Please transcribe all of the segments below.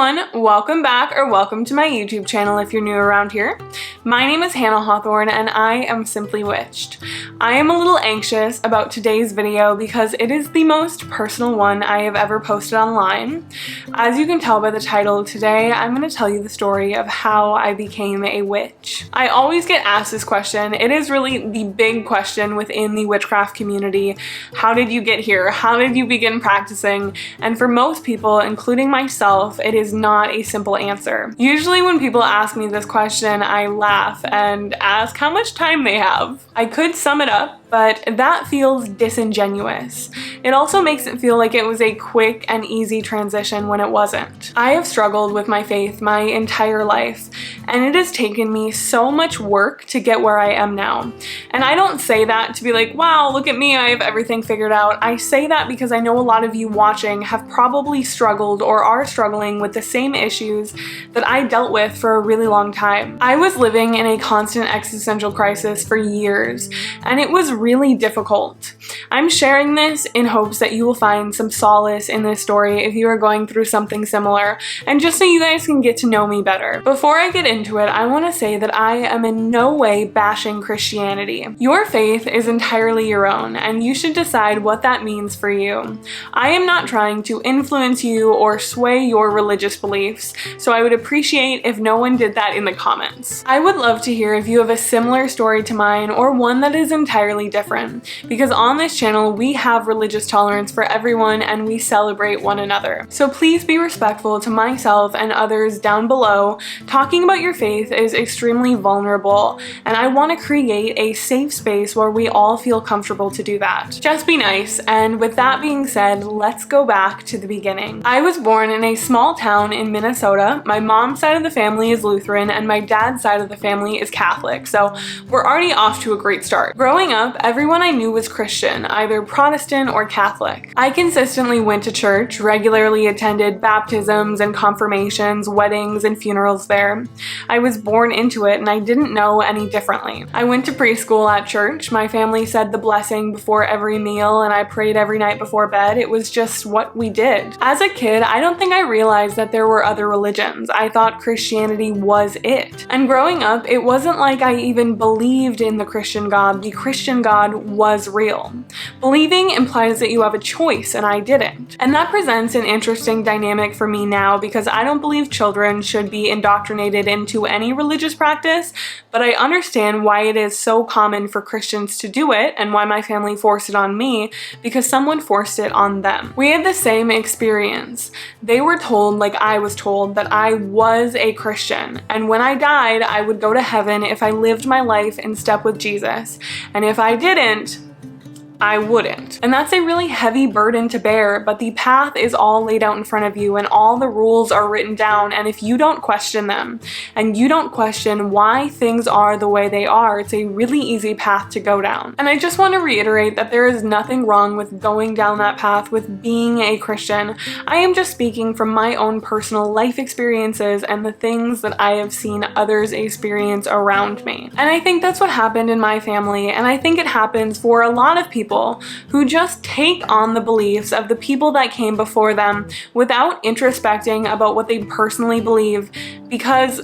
everyone, welcome back or welcome to my YouTube channel if you're new around here. My name is Hannah Hawthorne and I am Simply Witched. I am a little anxious about today's video because it is the most personal one I have ever posted online. As you can tell by the title, today I'm going to tell you the story of how I became a witch. I always get asked this question. It is really the big question within the witchcraft community. How did you get here? How did you begin practicing? And for most people, including myself, it is not a simple answer. Usually when people ask me this question, I laugh and ask how much time they have. I could sum it up, but that feels disingenuous. It also makes it feel like it was a quick and easy transition when it wasn't. I have struggled with my faith my entire life, and it has taken me so much work to get where I am now. And I don't say that to be like, wow, look at me, I have everything figured out. I say that because I know a lot of you watching have probably struggled or are struggling with the same issues that I dealt with for a really long time. I was living in a constant existential crisis for years, and it was really difficult. I'm sharing this in hopes that you will find some solace in this story if you are going through something similar, and just so you guys can get to know me better. Before I get into it, I want to say that I am in no way bashing Christianity. Your faith is entirely your own, and you should decide what that means for you. I am not trying to influence you or sway your religious beliefs, so I would appreciate if no one did that in the comments. I would love to hear if you have a similar story to mine or one that is entirely different, because on this channel we have religious tolerance for everyone and we celebrate one another. So please be respectful to myself and others down below. Talking about your faith is extremely vulnerable, and I want to create a safe space where we all feel comfortable to do that. Just be nice, and with that being said, let's go back to the beginning. I was born in a small town in Minnesota. My mom's side of the family is Lutheran and my dad's side of the family is Catholic, so we're already off to a great start. Growing up, everyone I knew was Christian, either Protestant or Catholic. I consistently went to church, regularly attended baptisms and confirmations, weddings and funerals there. I was born into it and I didn't know any differently. I went to preschool at church. My family said the blessing before every meal and I prayed every night before bed. It was just what we did. As a kid, I don't think I realized that there were other religions. I thought Christianity was it. And growing up, it wasn't like I even believed in the Christian God. The Christian God was real. Believing implies that you have a choice, and I didn't. And that presents an interesting dynamic for me now because I don't believe children should be indoctrinated into any religious practice, but I understand why it is so common for Christians to do it and why my family forced it on me, because someone forced it on them. We had the same experience. They were told, like I was told, that I was a Christian, and when I died, I would go to heaven if I lived my life in step with Jesus, and if I didn't, I wouldn't. And that's a really heavy burden to bear, but the path is all laid out in front of you and all the rules are written down, and if you don't question them and you don't question why things are the way they are, it's a really easy path to go down. And I just want to reiterate that there is nothing wrong with going down that path, with being a Christian. I am just speaking from my own personal life experiences and the things that I have seen others experience around me. And I think that's what happened in my family, and I think it happens for a lot of people who just take on the beliefs of the people that came before them without introspecting about what they personally believe, because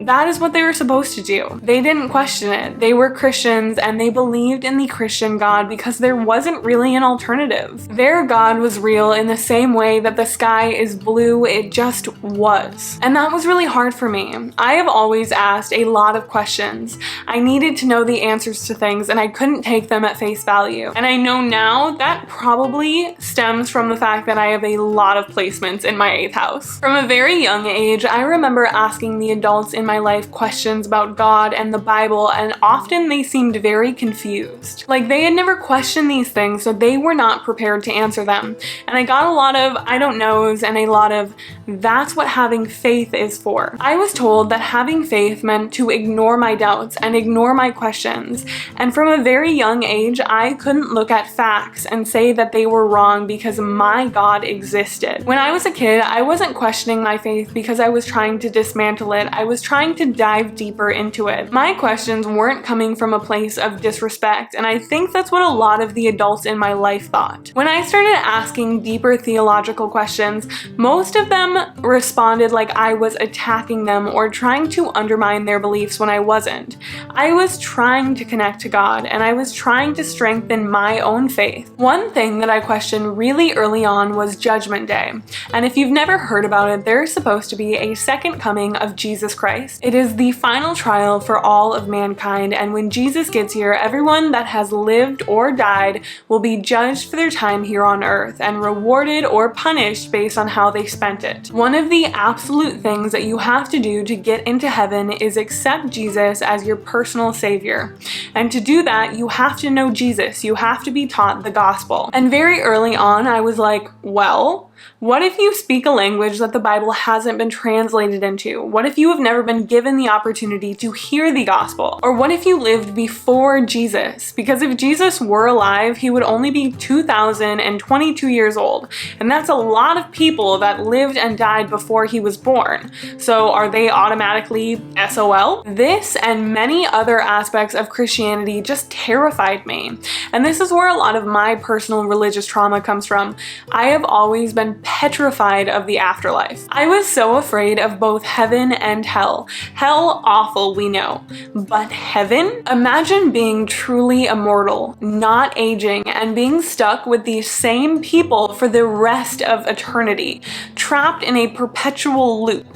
that is what they were supposed to do. They didn't question it. They were Christians and they believed in the Christian God because there wasn't really an alternative. Their God was real in the same way that the sky is blue, it just was. And that was really hard for me. I have always asked a lot of questions. I needed to know the answers to things and I couldn't take them at face value. And I know now that probably stems from the fact that I have a lot of placements in my 8th house. From a very young age, I remember asking the adults in my life questions about God and the Bible, and often they seemed very confused. Like they had never questioned these things, so they were not prepared to answer them. And I got a lot of I don't knows and a lot of that's what having faith is for. I was told that having faith meant to ignore my doubts and ignore my questions. And from a very young age, I couldn't look at facts and say that they were wrong because my God existed. When I was a kid, I wasn't questioning my faith because I was trying to dismantle it. I was trying trying to dive deeper into it. My questions weren't coming from a place of disrespect, and I think that's what a lot of the adults in my life thought. When I started asking deeper theological questions, most of them responded like I was attacking them or trying to undermine their beliefs when I wasn't. I was trying to connect to God, and I was trying to strengthen my own faith. One thing that I questioned really early on was Judgment Day. And if you've never heard about it, there's supposed to be a second coming of Jesus Christ. It is the final trial for all of mankind, and when Jesus gets here, everyone that has lived or died will be judged for their time here on earth and rewarded or punished based on how they spent it. One of the absolute things that you have to do to get into heaven is accept Jesus as your personal savior. And to do that, you have to know Jesus. You have to be taught the gospel. And very early on, I was like, well, what if you speak a language that the Bible hasn't been translated into? What if you have never been given the opportunity to hear the gospel? Or what if you lived before Jesus? Because if Jesus were alive, he would only be 2,022 years old. And that's a lot of people that lived and died before he was born. So are they automatically SOL? This and many other aspects of Christianity just terrified me. And this is where a lot of my personal religious trauma comes from. I have always been petrified of the afterlife. I was so afraid of both heaven and hell. Hell, awful, we know. But heaven? Imagine being truly immortal, not aging, and being stuck with these same people for the rest of eternity, trapped in a perpetual loop.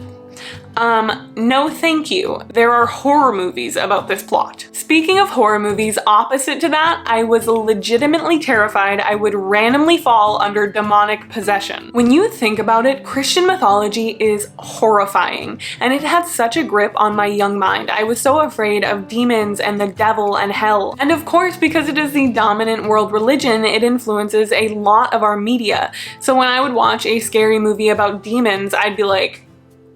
No thank you. There are horror movies about this plot. Speaking of horror movies, opposite to that, I was legitimately terrified I would randomly fall under demonic possession. When you think about it, Christian mythology is horrifying, and it had such a grip on my young mind. I was so afraid of demons and the devil and hell. And of course, because it is the dominant world religion, it influences a lot of our media. So when I would watch a scary movie about demons, I'd be like,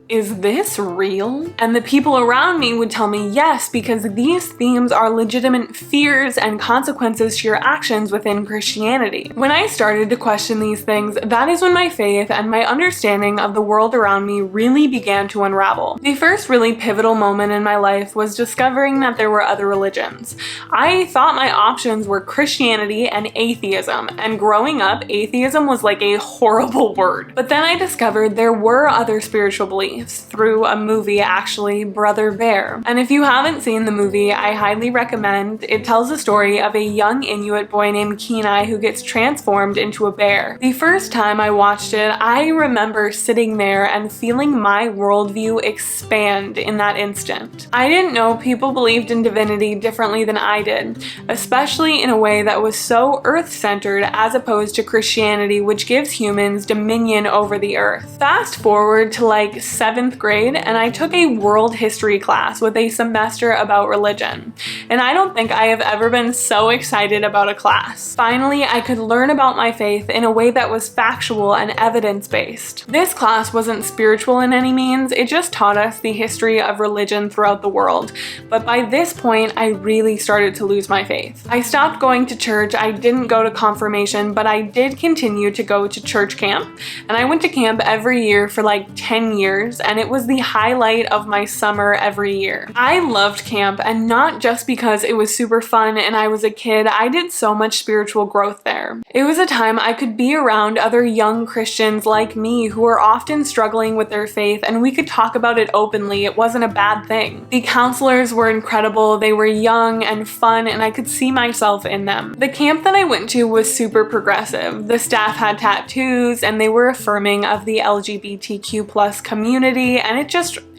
is this real? And the people around me would tell me yes, because these themes are legitimate fears and consequences to your actions within Christianity. When I started to question these things, that is when my faith and my understanding of the world around me really began to unravel. The first really pivotal moment in my life was discovering that there were other religions. I thought my options were Christianity and atheism, and growing up, atheism was like a horrible word. But then I discovered there were other spiritual beliefs through a movie, actually, Brother Bear. And if you haven't seen the movie, I highly recommend. It tells the story of a young Inuit boy named Kenai who gets transformed into a bear. The first time I watched it, I remember sitting there and feeling my worldview expand in that instant. I didn't know people believed in divinity differently than I did, especially in a way that was so earth-centered as opposed to Christianity, which gives humans dominion over the earth. Fast forward to like 7th grade, and I took a world history class with a semester about religion. And I don't think I have ever been so excited about a class. Finally, I could learn about my faith in a way that was factual and evidence-based. This class wasn't spiritual in any means, it just taught us the history of religion throughout the world. But by this point, I really started to lose my faith. I stopped going to church, I didn't go to confirmation, but I did continue to go to church camp. And I went to camp every year for like 10 years, and it was the highlight of my summer every year. I loved camp, and not just because it was super fun and I was a kid, I did so much spiritual growth there. It was a time I could be around other young Christians like me who were often struggling with their faith, and we could talk about it openly. It wasn't a bad thing. The counselors were incredible, they were young and fun, and I could see myself in them. The camp that I went to was super progressive. The staff had tattoos, and they were affirming of the LGBTQ+ community, and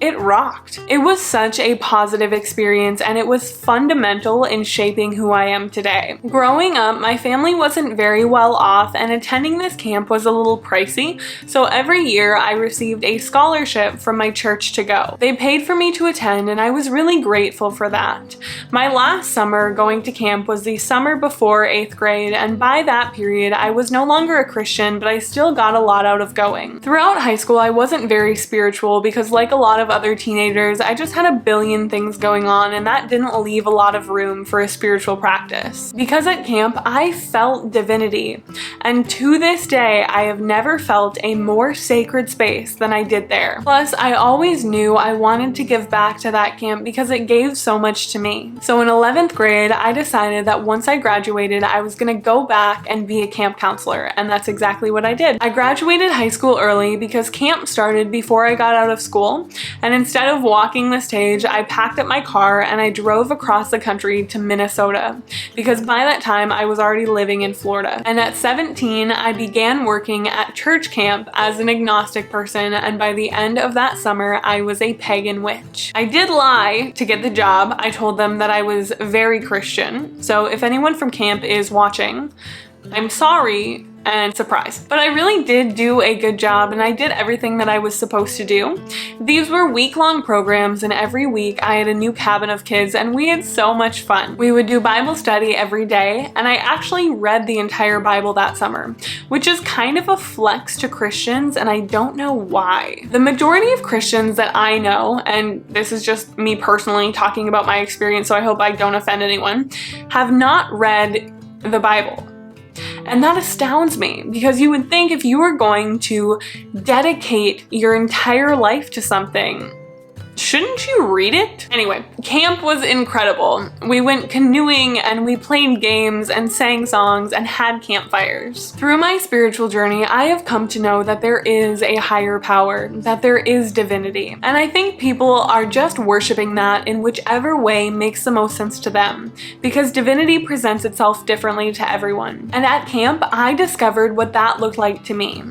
it rocked. It was such a positive experience, and it was fundamental in shaping who I am today. Growing up, my family wasn't very well off, and attending this camp was a little pricey, so every year I received a scholarship from my church to go. They paid for me to attend, and I was really grateful for that. My last summer going to camp was the summer before 8th grade, and by that period I was no longer a Christian, but I still got a lot out of going. Throughout high school, I wasn't very spiritual because, like a lot of of other teenagers, I just had a billion things going on, and that didn't leave a lot of room for a spiritual practice. Because at camp, I felt divinity, and to this day, I have never felt a more sacred space than I did there. Plus, I always knew I wanted to give back to that camp because it gave so much to me. So in 11th grade, I decided that once I graduated, I was gonna go back and be a camp counselor, and that's exactly what I did. I graduated high school early because camp started before I got out of school, and instead of walking the stage, I packed up my car and I drove across the country to Minnesota, because by that time I was already living in Florida. And at 17, I began working at church camp as an agnostic person, and by the end of that summer, I was a pagan witch. I did lie to get the job. I told them that I was very Christian, so if anyone from camp is watching, I'm sorry and surprised. But I really did do a good job, and I did everything that I was supposed to do. These were week-long programs, and every week I had a new cabin of kids, and we had so much fun. We would do Bible study every day, and I actually read the entire Bible that summer, which is kind of a flex to Christians, and I don't know why. The majority of Christians that I know, and this is just me personally talking about my experience, so I hope I don't offend anyone, have not read the Bible. And that astounds me, because you would think if you were going to dedicate your entire life to something, shouldn't you read it? Anyway, camp was incredible. We went canoeing and we played games and sang songs and had campfires. Through my spiritual journey, I have come to know that there is a higher power, that there is divinity. And I think people are just worshiping that in whichever way makes the most sense to them, because divinity presents itself differently to everyone. And at camp, I discovered what that looked like to me.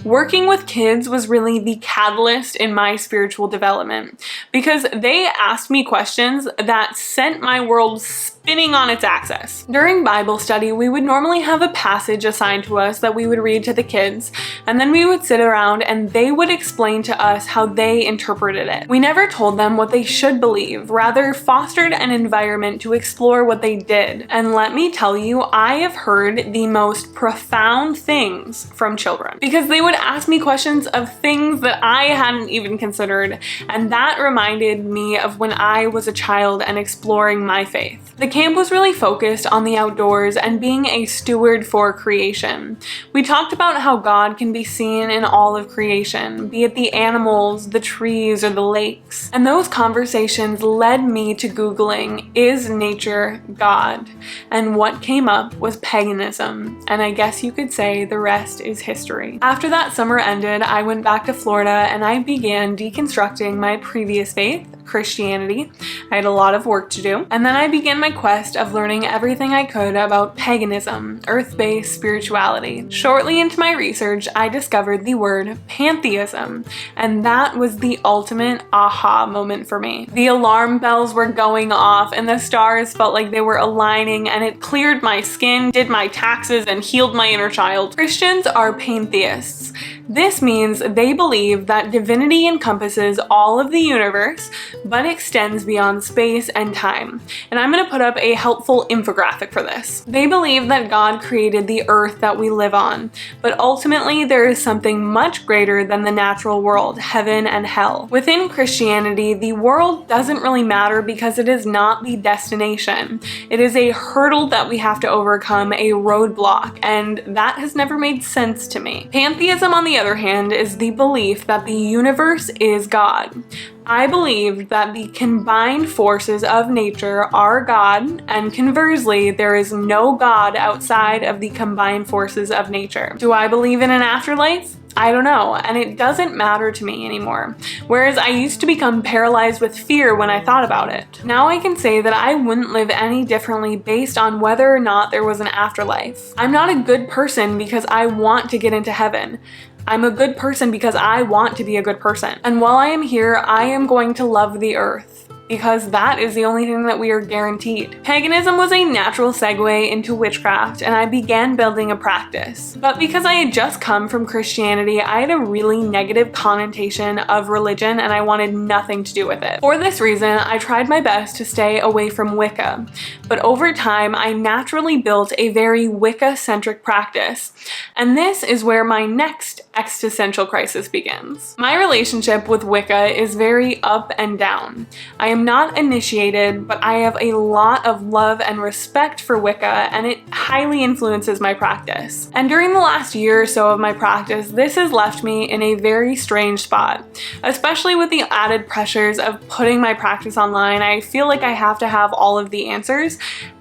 Working with kids was really the catalyst in my spiritual development, because they asked me questions that sent my world spinning on its axis. During Bible study, we would normally have a passage assigned to us that we would read to the kids, and then we would sit around and they would explain to us how they interpreted it. We never told them what they should believe, rather fostered an environment to explore what they did. And let me tell you, I have heard the most profound things from children, because they would ask me questions of things that I hadn't even considered, and that reminded me of when I was a child and exploring my faith. The camp was really focused on the outdoors and being a steward for creation. We talked about how God can be seen in all of creation, be it the animals, the trees, or the lakes. And those conversations led me to Googling, is nature God? And what came up was paganism, and I guess you could say the rest is history. After that summer ended, I went back to Florida and I began deconstructing my previous faith, Christianity. I had a lot of work to do. And then I began my quest of learning everything I could about paganism, earth-based spirituality. Shortly into my research, I discovered the word pantheism, and that was the ultimate aha moment for me. The alarm bells were going off and the stars felt like they were aligning, and it cleared my skin, did my taxes, and healed my inner child. Christians are pantheists. This means they believe that divinity encompasses all of the universe, but extends beyond space and time. And I'm going to put up a helpful infographic for this. They believe that God created the earth that we live on, but ultimately there is something much greater than the natural world, heaven and hell. Within Christianity, the world doesn't really matter because it is not the destination. It is a hurdle that we have to overcome, a roadblock, and that has never made sense to me. Pantheism, on the other hand, is the belief that the universe is God. I believe that the combined forces of nature are God, and conversely, there is no God outside of the combined forces of nature. Do I believe in an afterlife? I don't know, and it doesn't matter to me anymore. Whereas I used to become paralyzed with fear when I thought about it. Now I can say that I wouldn't live any differently based on whether or not there was an afterlife. I'm not a good person because I want to get into heaven. I'm a good person because I want to be a good person. And while I am here, I am going to love the earth, because that is the only thing that we are guaranteed. Paganism was a natural segue into witchcraft, and I began building a practice. But because I had just come from Christianity, I had a really negative connotation of religion and I wanted nothing to do with it. For this reason, I tried my best to stay away from Wicca. But over time, I naturally built a very Wicca-centric practice. And this is where my next existential crisis begins. My relationship with Wicca is very up and down. I am not initiated, but I have a lot of love and respect for Wicca, and it highly influences my practice. And during the last year or so of my practice, this has left me in a very strange spot, especially with the added pressures of putting my practice online. I feel like I have to have all of the answers,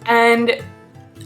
and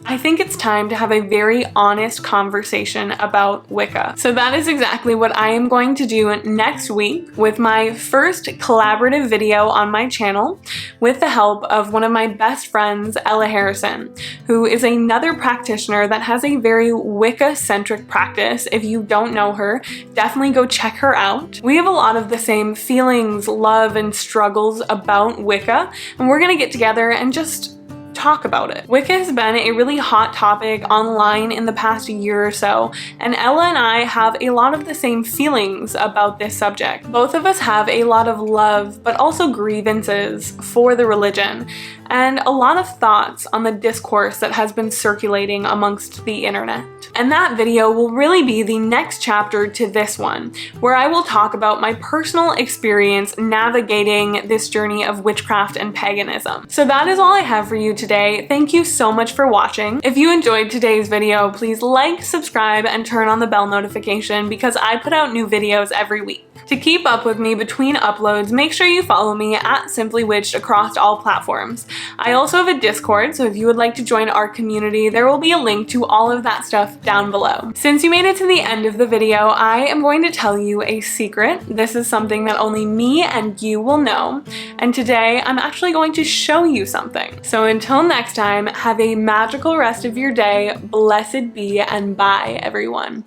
I think it's time to have a very honest conversation about Wicca. So that is exactly what I am going to do next week with my first collaborative video on my channel with the help of one of my best friends, Ella Harrison, who is another practitioner that has a very Wicca-centric practice. If you don't know her, definitely go check her out. We have a lot of the same feelings, love, and struggles about Wicca, and we're gonna get together and just talk about it. Wicca has been a really hot topic online in the past year or so, and Ella and I have a lot of the same feelings about this subject. Both of us have a lot of love, but also grievances for the religion, and a lot of thoughts on the discourse that has been circulating amongst the internet. And that video will really be the next chapter to this one, where I will talk about my personal experience navigating this journey of witchcraft and paganism. So that is all I have for you today. Thank you so much for watching. If you enjoyed today's video, please like, subscribe, and turn on the bell notification because I put out new videos every week. To keep up with me between uploads, make sure you follow me at Simply Witched across all platforms. I also have a Discord, so if you would like to join our community, there will be a link to all of that stuff down below. Since you made it to the end of the video, I am going to tell you a secret. This is something that only me and you will know, and today I'm actually going to show you something. So until next time, have a magical rest of your day, blessed be, and bye everyone.